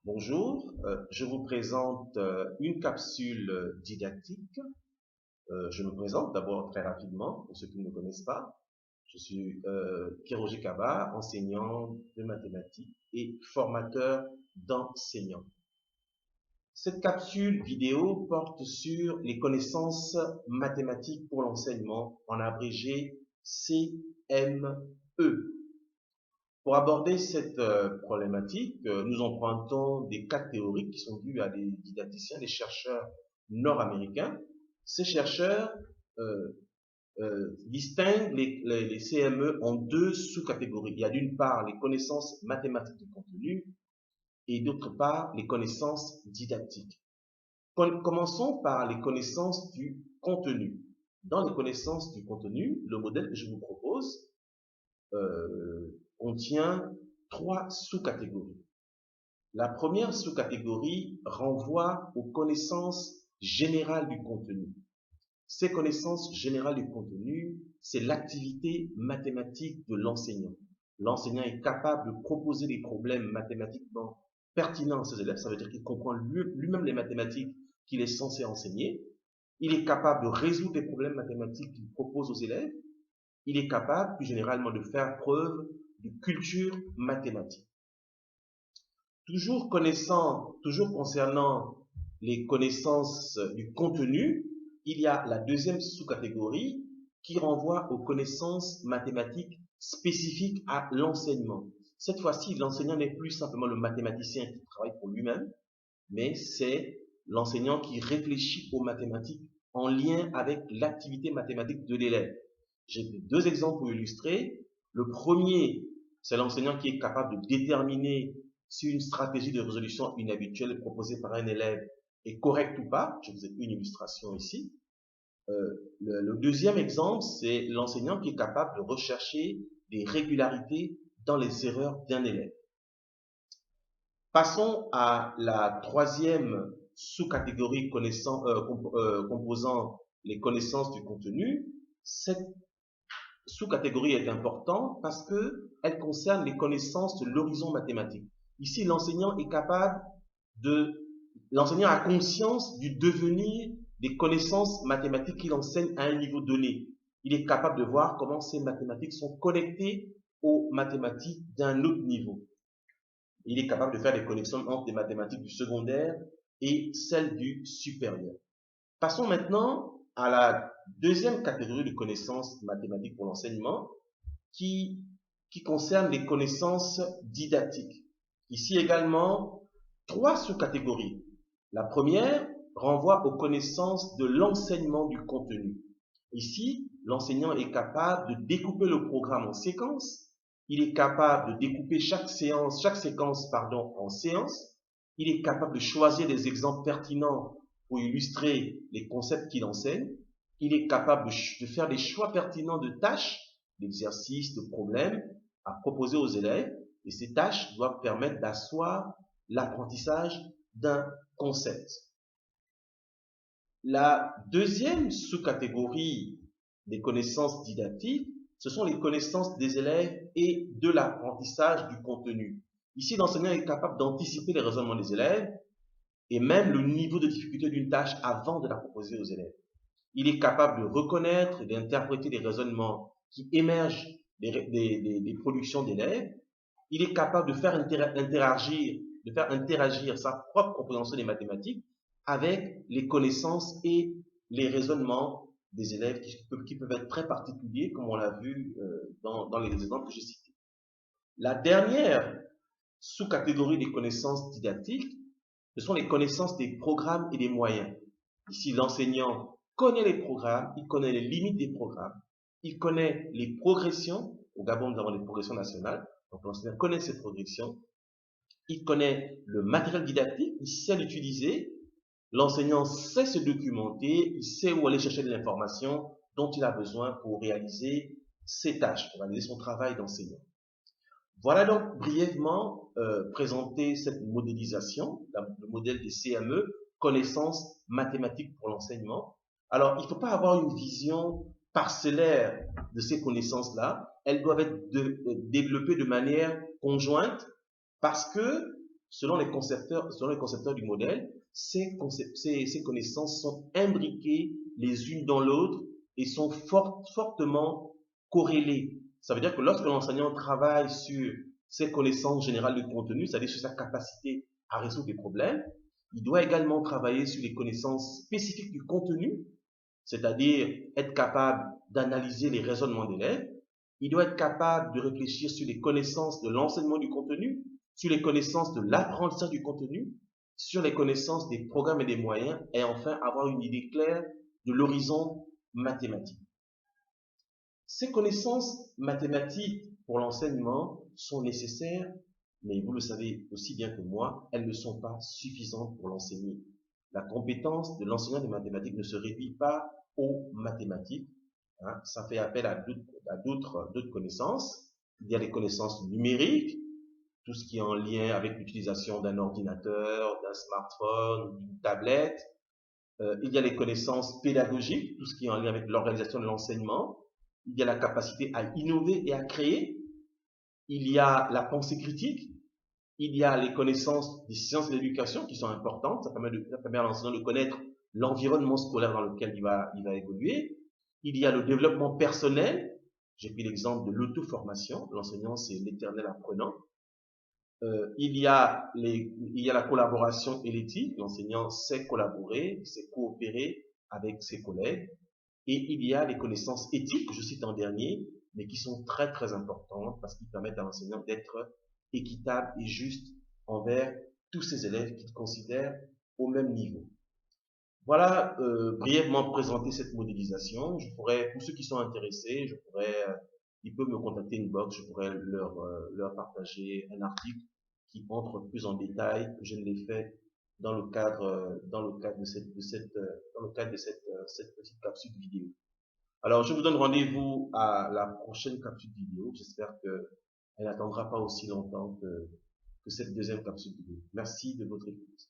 Bonjour, je vous présente une capsule didactique. Je me présente d'abord très rapidement pour ceux qui ne me connaissent pas. Je suis Kéroji Kaba, enseignant de mathématiques et formateur d'enseignants. Cette capsule vidéo porte sur les connaissances mathématiques pour l'enseignement, en abrégé CME. Pour aborder cette problématique, nous empruntons des cas théoriques qui sont dus à des didacticiens, des chercheurs nord-américains. Ces chercheurs distinguent les CME en deux sous-catégories. Il y a d'une part les connaissances mathématiques du contenu et d'autre part les connaissances didactiques. Commençons par les connaissances du contenu. Dans les connaissances du contenu, le modèle que je vous propose contient trois sous-catégories. La première sous-catégorie renvoie aux connaissances générales du contenu. Ces connaissances générales du contenu, c'est l'activité mathématique de l'enseignant. L'enseignant est capable de proposer des problèmes mathématiquement pertinents à ses élèves, ça veut dire qu'il comprend lui-même les mathématiques qu'il est censé enseigner. Il est capable de résoudre les problèmes mathématiques qu'il propose aux élèves. Il est capable, plus généralement, de faire preuve de culture mathématique. Toujours concernant les connaissances du contenu, il y a la deuxième sous-catégorie qui renvoie aux connaissances mathématiques spécifiques à l'enseignement. Cette fois-ci, l'enseignant n'est plus simplement le mathématicien qui travaille pour lui-même, mais c'est l'enseignant qui réfléchit aux mathématiques en lien avec l'activité mathématique de l'élève. J'ai deux exemples pour illustrer. Le premier, c'est l'enseignant qui est capable de déterminer si une stratégie de résolution inhabituelle proposée par un élève est correcte ou pas. Je vous ai une illustration ici. Le deuxième exemple, c'est l'enseignant qui est capable de rechercher des régularités dans les erreurs d'un élève. Passons à la troisième sous-catégorie composant les connaissances du contenu. Cette sous-catégorie est importante parce qu'elle concerne les connaissances de l'horizon mathématique. Ici, l'enseignant a conscience du devenir des connaissances mathématiques qu'il enseigne à un niveau donné. Il est capable de voir comment ces mathématiques sont connectées aux mathématiques d'un autre niveau. Il est capable de faire des connexions entre les mathématiques du secondaire et celles du supérieur. Passons maintenant à la deuxième catégorie de connaissances mathématiques pour l'enseignement qui concerne les connaissances didactiques. Ici également, trois sous-catégories. La première renvoie aux connaissances de l'enseignement du contenu. Ici, l'enseignant est capable de découper le programme en séquences. Il est capable de découper chaque séquence en séances. Il est capable de choisir des exemples pertinents pour illustrer les concepts qu'il enseigne. Il est capable de faire des choix pertinents de tâches, d'exercices, de problèmes à proposer aux élèves. Et ces tâches doivent permettre d'asseoir l'apprentissage d'un concept. La deuxième sous-catégorie des connaissances didactiques, ce sont les connaissances des élèves et de l'apprentissage du contenu. Ici, l'enseignant est capable d'anticiper les raisonnements des élèves et même le niveau de difficulté d'une tâche avant de la proposer aux élèves. Il est capable de reconnaître et d'interpréter les raisonnements qui émergent des productions d'élèves. Il est capable de faire interagir sa propre compréhension des mathématiques avec les connaissances et les raisonnements des élèves qui peuvent être très particuliers, comme on l'a vu dans les exemples que j'ai cités. La dernière sous-catégorie des connaissances didactiques, ce sont les connaissances des programmes et des moyens. Ici, l'enseignant connaît les programmes, il connaît les limites des programmes, il connaît les progressions. Au Gabon, nous avons les progressions nationales, donc l'enseignant connaît ces progressions. Il connaît le matériel didactique, il sait l'utiliser. L'enseignant sait se documenter, il sait où aller chercher de l'information dont il a besoin pour réaliser ses tâches, pour réaliser son travail d'enseignant. Voilà donc brièvement présenter cette modélisation, le modèle des CME, connaissances mathématiques pour l'enseignement. Alors, il ne faut pas avoir une vision parcellaire de ces connaissances-là. Elles doivent être développées de manière conjointe parce que selon les concepteurs du modèle, ces connaissances sont imbriquées les unes dans l'autre et sont fortement corrélées. Ça veut dire que lorsque l'enseignant travaille sur ses connaissances générales du contenu, c'est-à-dire sur sa capacité à résoudre des problèmes, il doit également travailler sur les connaissances spécifiques du contenu, c'est-à-dire être capable d'analyser les raisonnements d'élèves. Il doit être capable de réfléchir sur les connaissances de l'enseignement du contenu, sur les connaissances de l'apprentissage du contenu, sur les connaissances des programmes et des moyens, et enfin avoir une idée claire de l'horizon mathématique. Ces connaissances mathématiques pour l'enseignement sont nécessaires, mais vous le savez aussi bien que moi, elles ne sont pas suffisantes pour l'enseigner. La compétence de l'enseignant des mathématiques ne se réduit pas aux mathématiques. Hein, ça fait appel à d'autres connaissances. Il y a les connaissances numériques, tout ce qui est en lien avec l'utilisation d'un ordinateur, d'un smartphone, d'une tablette. Il y a les connaissances pédagogiques, tout ce qui est en lien avec l'organisation de l'enseignement. Il y a la capacité à innover et à créer. Il y a la pensée critique. Il y a les connaissances des sciences de l'éducation qui sont importantes. Ça permet à l'enseignant de connaître l'environnement scolaire dans lequel il va évoluer. Il y a le développement personnel. J'ai pris l'exemple de l'auto-formation. L'enseignant, c'est l'éternel apprenant. Il y a la collaboration et l'éthique. L'enseignant sait collaborer, sait coopérer avec ses collègues. Et il y a les connaissances éthiques, que je cite en dernier, mais qui sont très très importantes parce qu'ils permettent à l'enseignant d'être équitable et juste envers tous ses élèves qu'il considère au même niveau. Voilà brièvement présenter cette modélisation. Je pourrais, pour ceux qui sont intéressés, ils peuvent me contacter inbox, je pourrais leur partager un article qui entre plus en détail. Je ne l'ai fait dans le cadre de cette petite capsule vidéo. Alors, je vous donne rendez-vous à la prochaine capsule vidéo. J'espère qu'elle n'attendra pas aussi longtemps que cette deuxième capsule vidéo. Merci de votre écoute.